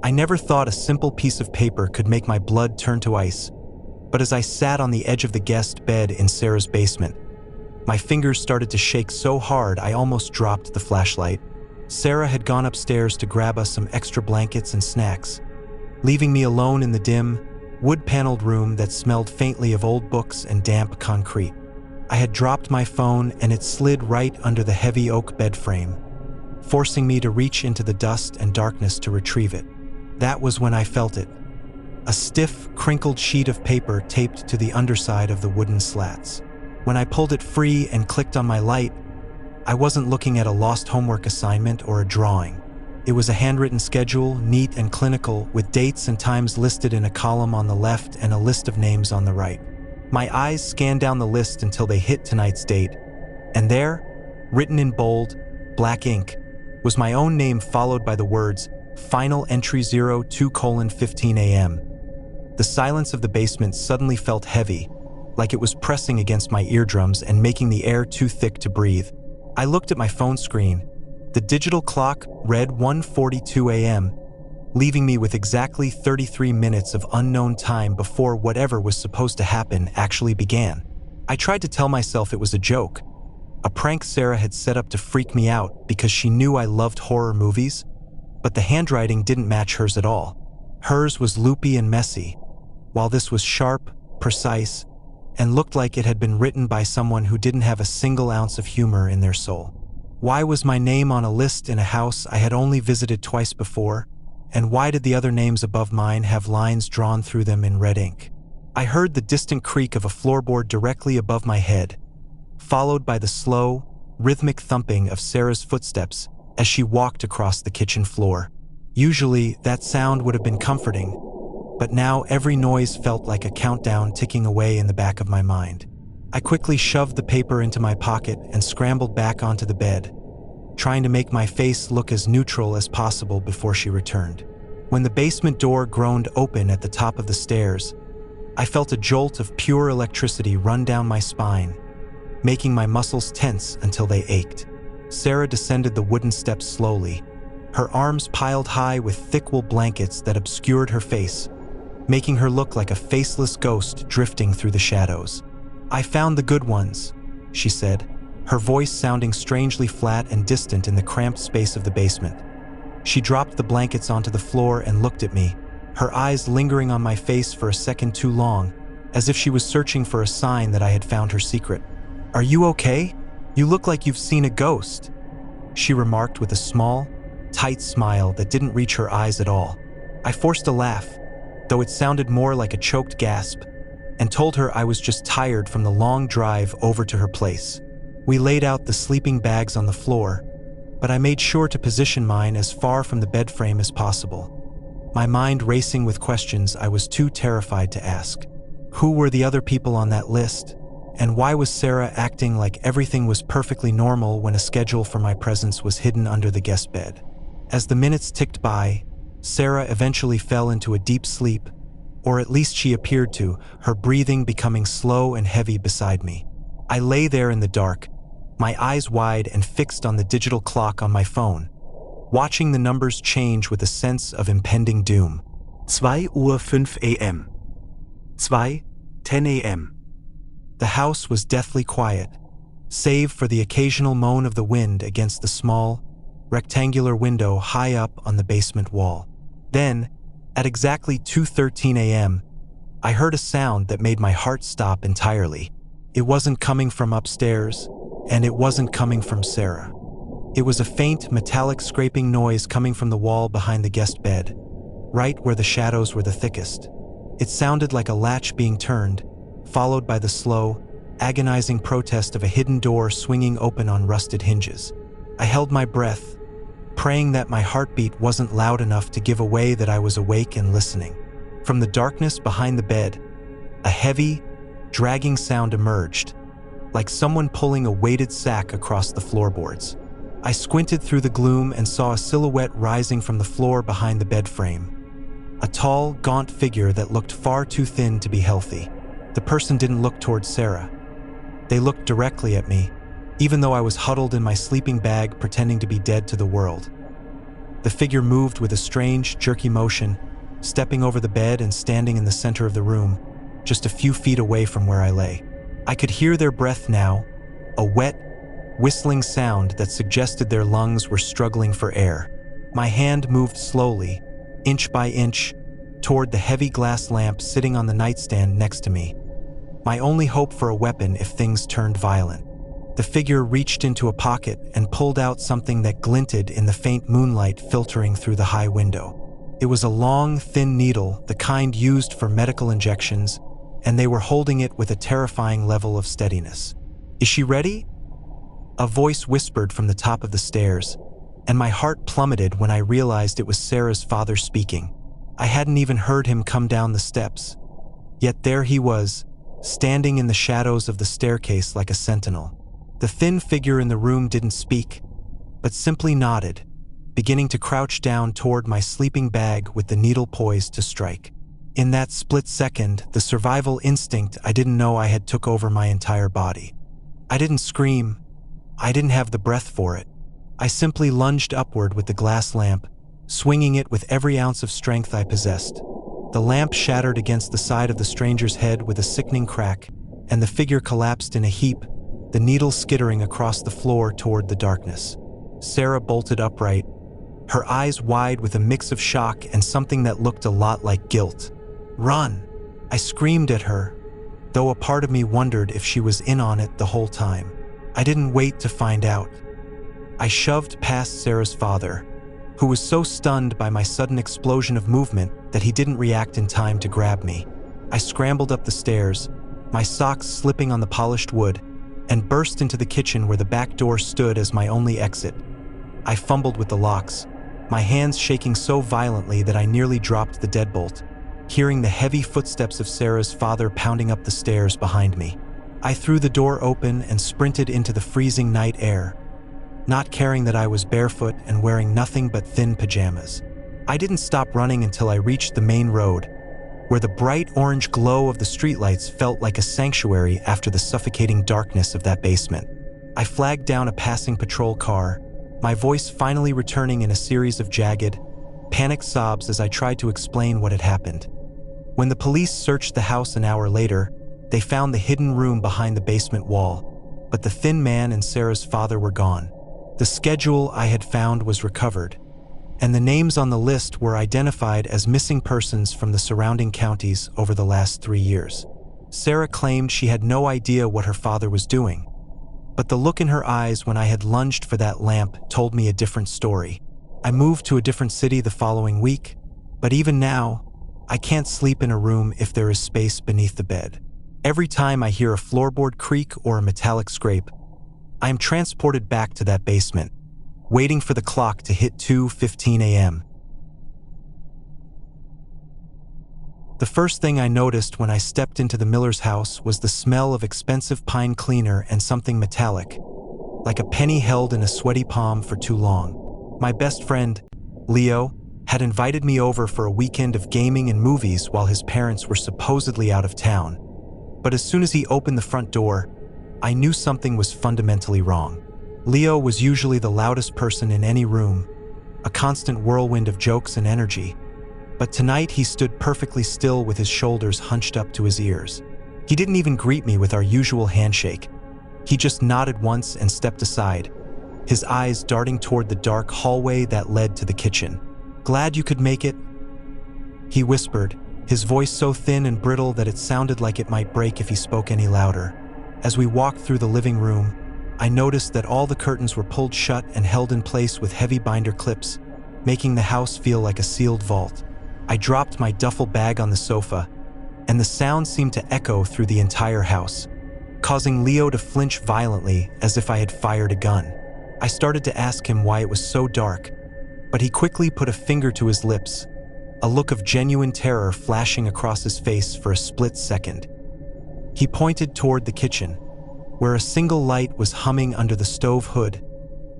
I never thought a simple piece of paper could make my blood turn to ice, but as I sat on the edge of the guest bed in Sarah's basement, my fingers started to shake so hard I almost dropped the flashlight. Sarah had gone upstairs to grab us some extra blankets and snacks, leaving me alone in the dim, wood-paneled room that smelled faintly of old books and damp concrete. I had dropped my phone and it slid right under the heavy oak bed frame, forcing me to reach into the dust and darkness to retrieve it. That was when I felt it. A stiff, crinkled sheet of paper taped to the underside of the wooden slats. When I pulled it free and clicked on my light, I wasn't looking at a lost homework assignment or a drawing. It was a handwritten schedule, neat and clinical, with dates and times listed in a column on the left and a list of names on the right. My eyes scanned down the list until they hit tonight's date, and there, written in bold, black ink, was my own name followed by the words, Final Entry 02:15 a.m. The silence of the basement suddenly felt heavy, like it was pressing against my eardrums and making the air too thick to breathe. I looked at my phone screen. The digital clock read 1:42 a.m., leaving me with exactly 33 minutes of unknown time before whatever was supposed to happen actually began. I tried to tell myself it was a joke, a prank Sarah had set up to freak me out because she knew I loved horror movies, but the handwriting didn't match hers at all. Hers was loopy and messy, while this was sharp, precise, and looked like it had been written by someone who didn't have a single ounce of humor in their soul. Why was my name on a list in a house I had only visited twice before, and why did the other names above mine have lines drawn through them in red ink? I heard the distant creak of a floorboard directly above my head, followed by the slow, rhythmic thumping of Sarah's footsteps as she walked across the kitchen floor. Usually, that sound would have been comforting, but now every noise felt like a countdown ticking away in the back of my mind. I quickly shoved the paper into my pocket and scrambled back onto the bed, trying to make my face look as neutral as possible before she returned. When the basement door groaned open at the top of the stairs, I felt a jolt of pure electricity run down my spine, making my muscles tense until they ached. Sarah descended the wooden steps slowly, her arms piled high with thick wool blankets that obscured her face, making her look like a faceless ghost drifting through the shadows. "I found the good ones," she said, her voice sounding strangely flat and distant in the cramped space of the basement. She dropped the blankets onto the floor and looked at me, her eyes lingering on my face for a second too long, as if she was searching for a sign that I had found her secret. "Are you okay? You look like you've seen a ghost," she remarked with a small, tight smile that didn't reach her eyes at all. I forced a laugh, though it sounded more like a choked gasp, and told her I was just tired from the long drive over to her place. We laid out the sleeping bags on the floor, but I made sure to position mine as far from the bed frame as possible, my mind racing with questions I was too terrified to ask. Who were the other people on that list? And why was Sarah acting like everything was perfectly normal when a schedule for my presence was hidden under the guest bed? As the minutes ticked by, Sarah eventually fell into a deep sleep, or at least she appeared to, her breathing becoming slow and heavy beside me. I lay there in the dark, my eyes wide and fixed on the digital clock on my phone, watching the numbers change with a sense of impending doom. 2:05 a.m. 2:10 a.m. The house was deathly quiet, save for the occasional moan of the wind against the small, rectangular window high up on the basement wall. Then, at exactly 2:13 a.m., I heard a sound that made my heart stop entirely. It wasn't coming from upstairs, and it wasn't coming from Sarah. It was a faint, metallic scraping noise coming from the wall behind the guest bed, right where the shadows were the thickest. It sounded like a latch being turned, followed by the slow, agonizing protest of a hidden door swinging open on rusted hinges. I held my breath, praying that my heartbeat wasn't loud enough to give away that I was awake and listening. From the darkness behind the bed, a heavy, dragging sound emerged, like someone pulling a weighted sack across the floorboards. I squinted through the gloom and saw a silhouette rising from the floor behind the bed frame. A tall, gaunt figure that looked far too thin to be healthy. The person didn't look towards Sarah. They looked directly at me, even though I was huddled in my sleeping bag pretending to be dead to the world. The figure moved with a strange, jerky motion, stepping over the bed and standing in the center of the room, just a few feet away from where I lay. I could hear their breath now, a wet, whistling sound that suggested their lungs were struggling for air. My hand moved slowly, inch by inch, toward the heavy glass lamp sitting on the nightstand next to me. My only hope for a weapon if things turned violent. The figure reached into a pocket and pulled out something that glinted in the faint moonlight filtering through the high window. It was a long, thin needle, the kind used for medical injections, and they were holding it with a terrifying level of steadiness. "Is she ready?" A voice whispered from the top of the stairs, and my heart plummeted when I realized it was Sarah's father speaking. I hadn't even heard him come down the steps, yet there he was, standing in the shadows of the staircase like a sentinel. The thin figure in the room didn't speak, but simply nodded, beginning to crouch down toward my sleeping bag with the needle poised to strike. In that split second, the survival instinct I didn't know I had took over my entire body. I didn't scream. I didn't have the breath for it. I simply lunged upward with the glass lamp, swinging it with every ounce of strength I possessed. The lamp shattered against the side of the stranger's head with a sickening crack, and the figure collapsed in a heap, the needle skittering across the floor toward the darkness. Sarah bolted upright, her eyes wide with a mix of shock and something that looked a lot like guilt. "Run!" I screamed at her, though a part of me wondered if she was in on it the whole time. I didn't wait to find out. I shoved past Sarah's father, who was so stunned by my sudden explosion of movement that he didn't react in time to grab me. I scrambled up the stairs, my socks slipping on the polished wood, and burst into the kitchen where the back door stood as my only exit. I fumbled with the locks, my hands shaking so violently that I nearly dropped the deadbolt, hearing the heavy footsteps of Sarah's father pounding up the stairs behind me. I threw the door open and sprinted into the freezing night air, not caring that I was barefoot and wearing nothing but thin pajamas. I didn't stop running until I reached the main road, where the bright orange glow of the streetlights felt like a sanctuary after the suffocating darkness of that basement. I flagged down a passing patrol car, my voice finally returning in a series of jagged, panicked sobs as I tried to explain what had happened. When the police searched the house an hour later, they found the hidden room behind the basement wall, but the thin man and Sarah's father were gone. The schedule I had found was recovered, and the names on the list were identified as missing persons from the surrounding counties over the last 3 years. Sarah claimed she had no idea what her father was doing, but the look in her eyes when I had lunged for that lamp told me a different story. I moved to a different city the following week, but even now, I can't sleep in a room if there is space beneath the bed. Every time I hear a floorboard creak or a metallic scrape, I am transported back to that basement, waiting for the clock to hit 2:15 a.m. The first thing I noticed when I stepped into the Miller's house was the smell of expensive pine cleaner and something metallic, like a penny held in a sweaty palm for too long. My best friend, Leo, had invited me over for a weekend of gaming and movies while his parents were supposedly out of town. But as soon as he opened the front door, I knew something was fundamentally wrong. Leo was usually the loudest person in any room, a constant whirlwind of jokes and energy, but tonight he stood perfectly still with his shoulders hunched up to his ears. He didn't even greet me with our usual handshake. He just nodded once and stepped aside, his eyes darting toward the dark hallway that led to the kitchen. "Glad you could make it?" he whispered, his voice so thin and brittle that it sounded like it might break if he spoke any louder. As we walked through the living room, I noticed that all the curtains were pulled shut and held in place with heavy binder clips, making the house feel like a sealed vault. I dropped my duffel bag on the sofa, and the sound seemed to echo through the entire house, causing Leo to flinch violently as if I had fired a gun. I started to ask him why it was so dark, but he quickly put a finger to his lips, a look of genuine terror flashing across his face for a split second. He pointed toward the kitchen, where a single light was humming under the stove hood,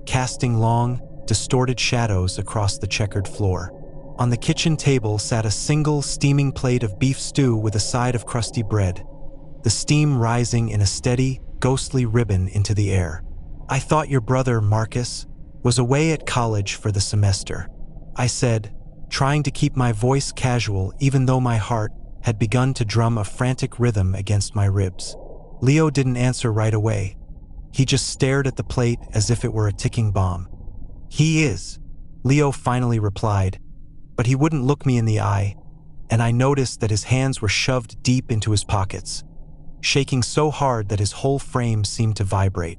casting long, distorted shadows across the checkered floor. On the kitchen table sat a single steaming plate of beef stew with a side of crusty bread, the steam rising in a steady, ghostly ribbon into the air. "I thought your brother, Marcus, was away at college for the semester," I said, trying to keep my voice casual even though my heart had begun to drum a frantic rhythm against my ribs. Leo didn't answer right away. He just stared at the plate as if it were a ticking bomb. "He is," Leo finally replied, but he wouldn't look me in the eye, and I noticed that his hands were shoved deep into his pockets, shaking so hard that his whole frame seemed to vibrate.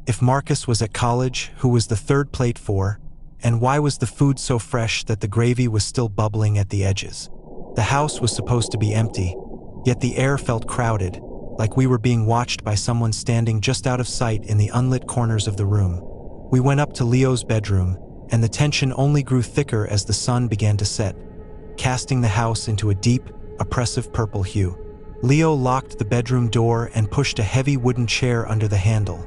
If Marcus was at college, who was the third plate for? And why was the food so fresh that the gravy was still bubbling at the edges? The house was supposed to be empty, yet the air felt crowded, like we were being watched by someone standing just out of sight in the unlit corners of the room. We went up to Leo's bedroom, and the tension only grew thicker as the sun began to set, casting the house into a deep, oppressive purple hue. Leo locked the bedroom door and pushed a heavy wooden chair under the handle,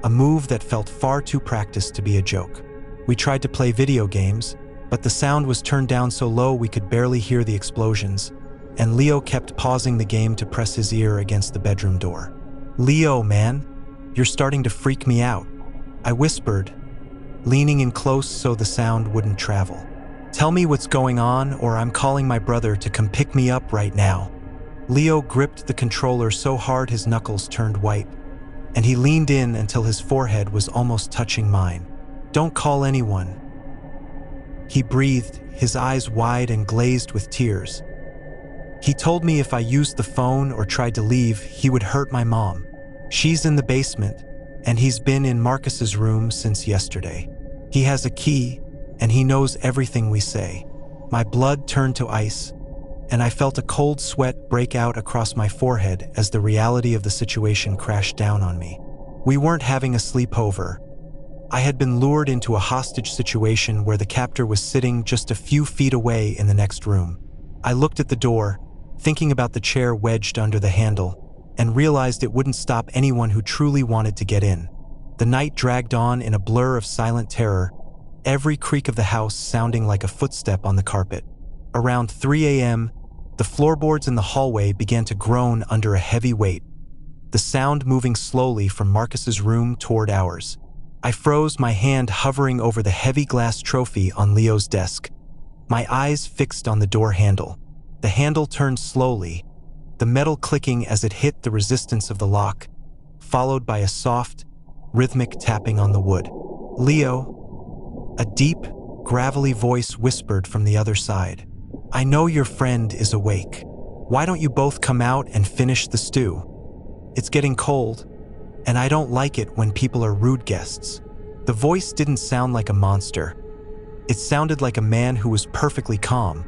a move that felt far too practiced to be a joke. We tried to play video games, but the sound was turned down so low we could barely hear the explosions, and Leo kept pausing the game to press his ear against the bedroom door. "Leo, man, you're starting to freak me out," I whispered, leaning in close so the sound wouldn't travel. "Tell me what's going on, or I'm calling my brother to come pick me up right now." Leo gripped the controller so hard his knuckles turned white, and he leaned in until his forehead was almost touching mine. "Don't call anyone," he breathed, his eyes wide and glazed with tears. "He told me if I used the phone or tried to leave, he would hurt my mom. She's in the basement, and he's been in Marcus's room since yesterday. He has a key, and he knows everything we say." My blood turned to ice, and I felt a cold sweat break out across my forehead as the reality of the situation crashed down on me. We weren't having a sleepover. I had been lured into a hostage situation where the captor was sitting just a few feet away in the next room. I looked at the door, thinking about the chair wedged under the handle, and realized it wouldn't stop anyone who truly wanted to get in. The night dragged on in a blur of silent terror, every creak of the house sounding like a footstep on the carpet. Around 3 a.m., the floorboards in the hallway began to groan under a heavy weight, the sound moving slowly from Marcus's room toward ours. I froze, my hand hovering over the heavy glass trophy on Leo's desk, my eyes fixed on the door handle. The handle turned slowly, the metal clicking as it hit the resistance of the lock, followed by a soft, rhythmic tapping on the wood. "Leo," a deep, gravelly voice whispered from the other side. "I know your friend is awake. Why don't you both come out and finish the stew? It's getting cold, and I don't like it when people are rude guests." The voice didn't sound like a monster. It sounded like a man who was perfectly calm,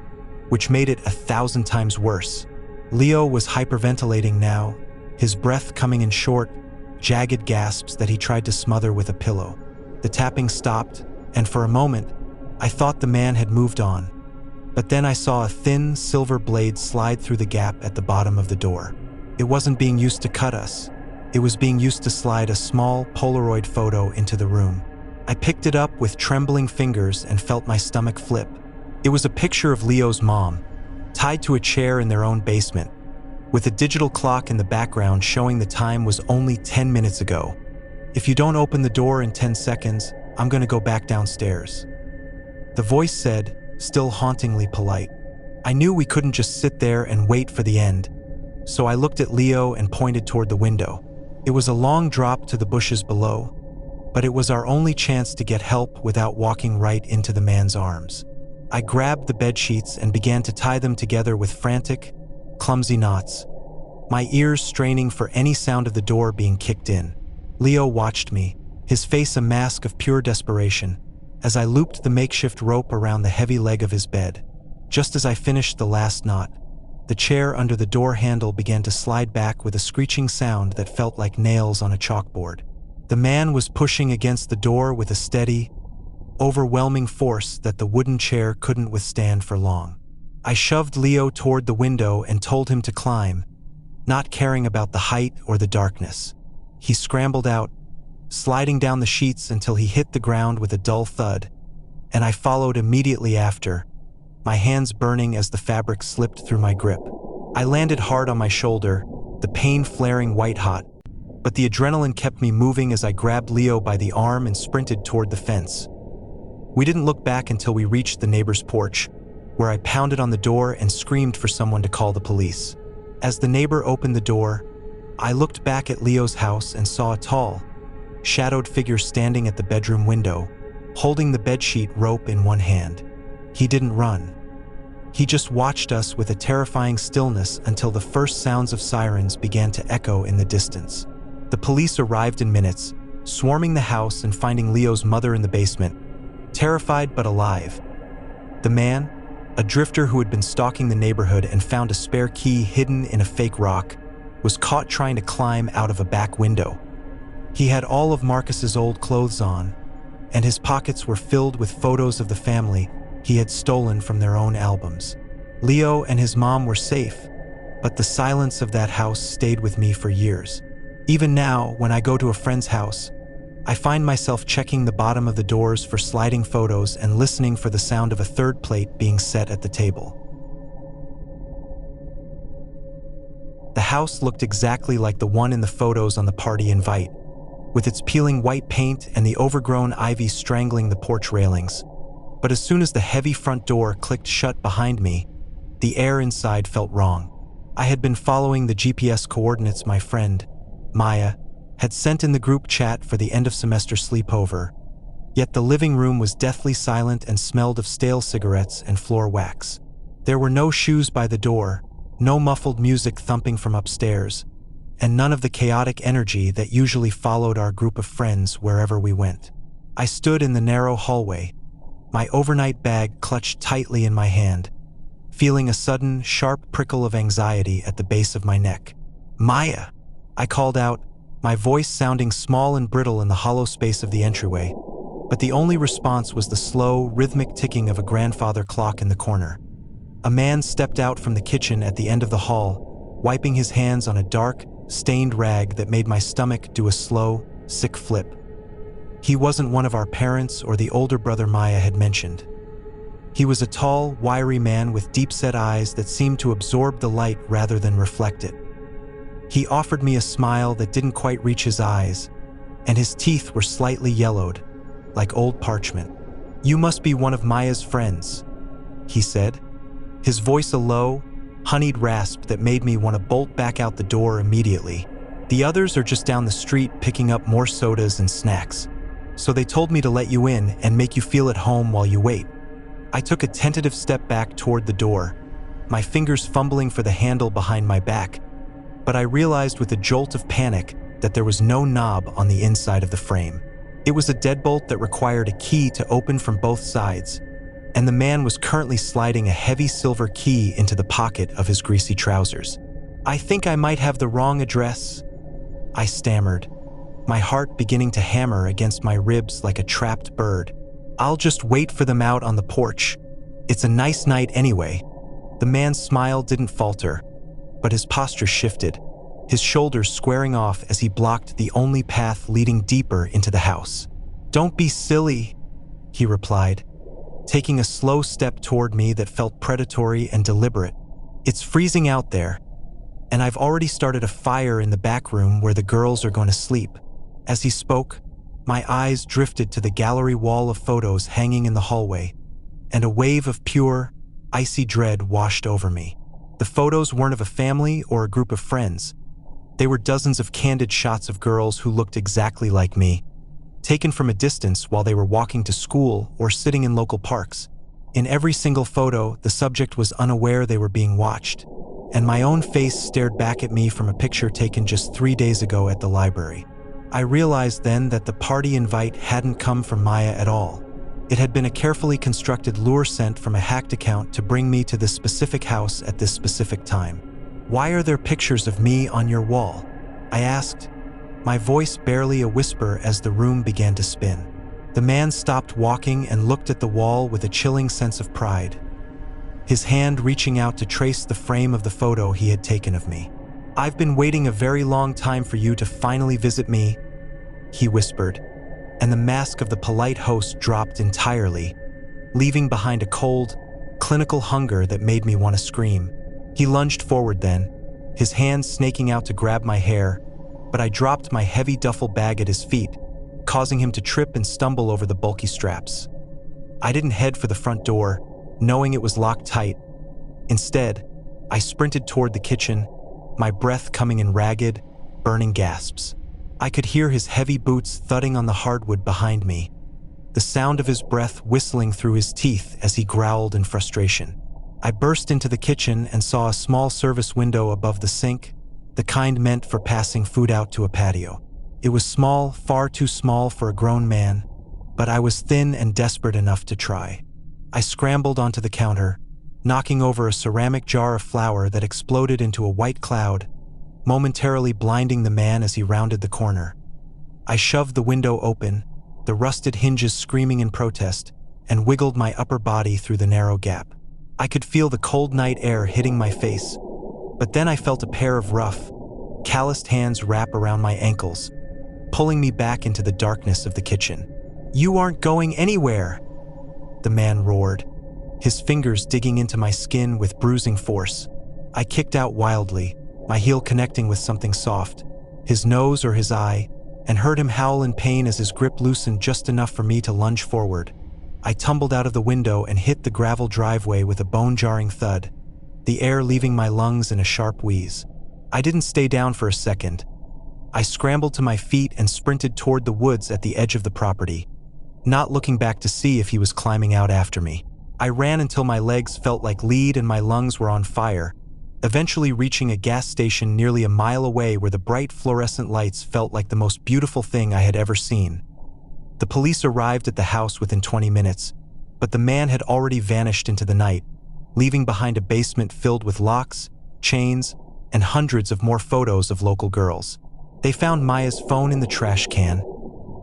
which made it 1,000 times worse. Leo was hyperventilating now, his breath coming in short, jagged gasps that he tried to smother with a pillow. The tapping stopped, and for a moment, I thought the man had moved on. But then I saw a thin, silver blade slide through the gap at the bottom of the door. It wasn't being used to cut us. It was being used to slide a small Polaroid photo into the room. I picked it up with trembling fingers and felt my stomach flip. It was a picture of Leo's mom, tied to a chair in their own basement, with a digital clock in the background showing the time was only 10 minutes ago. "If you don't open the door in 10 seconds, I'm gonna go back downstairs," the voice said, still hauntingly polite. I knew we couldn't just sit there and wait for the end, so I looked at Leo and pointed toward the window. It was a long drop to the bushes below, but it was our only chance to get help without walking right into the man's arms. I grabbed the bed sheets and began to tie them together with frantic, clumsy knots, my ears straining for any sound of the door being kicked in. Leo watched me, his face a mask of pure desperation, as I looped the makeshift rope around the heavy leg of his bed. Just as I finished the last knot, the chair under the door handle began to slide back with a screeching sound that felt like nails on a chalkboard. The man was pushing against the door with a steady, overwhelming force that the wooden chair couldn't withstand for long. I shoved Leo toward the window and told him to climb, not caring about the height or the darkness. He scrambled out, sliding down the sheets until he hit the ground with a dull thud, and I followed immediately after, my hands burning as the fabric slipped through my grip. I landed hard on my shoulder, the pain flaring white-hot, but the adrenaline kept me moving as I grabbed Leo by the arm and sprinted toward the fence. We didn't look back until we reached the neighbor's porch, where I pounded on the door and screamed for someone to call the police. As the neighbor opened the door, I looked back at Leo's house and saw a tall, shadowed figure standing at the bedroom window, holding the bedsheet rope in one hand. He didn't run. He just watched us with a terrifying stillness until the first sounds of sirens began to echo in the distance. The police arrived in minutes, swarming the house and finding Leo's mother in the basement, terrified but alive. The man, a drifter who had been stalking the neighborhood and found a spare key hidden in a fake rock, was caught trying to climb out of a back window. He had all of Marcus's old clothes on, and his pockets were filled with photos of the family he had stolen from their own albums. Leo and his mom were safe, but the silence of that house stayed with me for years. Even now, when I go to a friend's house, I find myself checking the bottom of the doors for sliding photos and listening for the sound of a third plate being set at the table. The house looked exactly like the one in the photos on the party invite, with its peeling white paint and the overgrown ivy strangling the porch railings. But as soon as the heavy front door clicked shut behind me, the air inside felt wrong. I had been following the GPS coordinates my friend, Maya, had sent in the group chat for the end-of-semester sleepover, yet the living room was deathly silent and smelled of stale cigarettes and floor wax. There were no shoes by the door, no muffled music thumping from upstairs, and none of the chaotic energy that usually followed our group of friends wherever we went. I stood in the narrow hallway, my overnight bag clutched tightly in my hand, feeling a sudden, sharp prickle of anxiety at the base of my neck. "Maya!" I called out, my voice sounding small and brittle in the hollow space of the entryway, but the only response was the slow, rhythmic ticking of a grandfather clock in the corner. A man stepped out from the kitchen at the end of the hall, wiping his hands on a dark, stained rag that made my stomach do a slow, sick flip. He wasn't one of our parents or the older brother Maya had mentioned. He was a tall, wiry man with deep-set eyes that seemed to absorb the light rather than reflect it. He offered me a smile that didn't quite reach his eyes, and his teeth were slightly yellowed, like old parchment. "You must be one of Maya's friends," he said, his voice a low, honeyed rasp that made me want to bolt back out the door immediately. "The others are just down the street picking up more sodas and snacks, so they told me to let you in and make you feel at home while you wait." I took a tentative step back toward the door, my fingers fumbling for the handle behind my back, but I realized with a jolt of panic that there was no knob on the inside of the frame. It was a deadbolt that required a key to open from both sides, and the man was currently sliding a heavy silver key into the pocket of his greasy trousers. "I think I might have the wrong address," I stammered, my heart beginning to hammer against my ribs like a trapped bird. "I'll just wait for them out on the porch. It's a nice night anyway." The man's smile didn't falter, but his posture shifted, his shoulders squaring off as he blocked the only path leading deeper into the house. "Don't be silly," he replied, taking a slow step toward me that felt predatory and deliberate. "It's freezing out there, and I've already started a fire in the back room where the girls are going to sleep." As he spoke, my eyes drifted to the gallery wall of photos hanging in the hallway, and a wave of pure, icy dread washed over me. The photos weren't of a family or a group of friends. They were dozens of candid shots of girls who looked exactly like me, taken from a distance while they were walking to school or sitting in local parks. In every single photo, the subject was unaware they were being watched, and my own face stared back at me from a picture taken just 3 days ago at the library. I realized then that the party invite hadn't come from Maya at all. It had been a carefully constructed lure sent from a hacked account to bring me to this specific house at this specific time. "Why are there pictures of me on your wall?" I asked, my voice barely a whisper as the room began to spin. The man stopped walking and looked at the wall with a chilling sense of pride, his hand reaching out to trace the frame of the photo he had taken of me. "I've been waiting a very long time for you to finally visit me," he whispered, and the mask of the polite host dropped entirely, leaving behind a cold, clinical hunger that made me want to scream. He lunged forward then, his hands snaking out to grab my hair, but I dropped my heavy duffel bag at his feet, causing him to trip and stumble over the bulky straps. I didn't head for the front door, knowing it was locked tight. Instead, I sprinted toward the kitchen, my breath coming in ragged, burning gasps. I could hear his heavy boots thudding on the hardwood behind me, the sound of his breath whistling through his teeth as he growled in frustration. I burst into the kitchen and saw a small service window above the sink, the kind meant for passing food out to a patio. It was small, far too small for a grown man, but I was thin and desperate enough to try. I scrambled onto the counter, knocking over a ceramic jar of flour that exploded into a white cloud, momentarily blinding the man as he rounded the corner. I shoved the window open, the rusted hinges screaming in protest, and wiggled my upper body through the narrow gap. I could feel the cold night air hitting my face, but then I felt a pair of rough, calloused hands wrap around my ankles, pulling me back into the darkness of the kitchen. "You aren't going anywhere!" the man roared, his fingers digging into my skin with bruising force. I kicked out wildly, my heel connecting with something soft, his nose or his eye, and heard him howl in pain as his grip loosened just enough for me to lunge forward. I tumbled out of the window and hit the gravel driveway with a bone-jarring thud, the air leaving my lungs in a sharp wheeze. I didn't stay down for a second. I scrambled to my feet and sprinted toward the woods at the edge of the property, not looking back to see if he was climbing out after me. I ran until my legs felt like lead and my lungs were on fire, eventually reaching a gas station nearly a mile away where the bright fluorescent lights felt like the most beautiful thing I had ever seen. The police arrived at the house within 20 minutes, but the man had already vanished into the night, leaving behind a basement filled with locks, chains, and hundreds of more photos of local girls. They found Maya's phone in the trash can.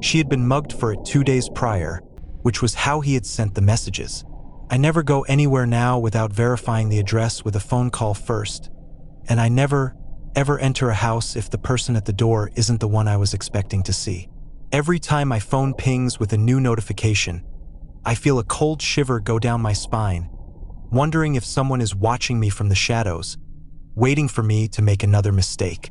She had been mugged for it 2 days prior, which was how he had sent the messages. I never go anywhere now without verifying the address with a phone call first, and I never, ever enter a house if the person at the door isn't the one I was expecting to see. Every time my phone pings with a new notification, I feel a cold shiver go down my spine, wondering if someone is watching me from the shadows, waiting for me to make another mistake.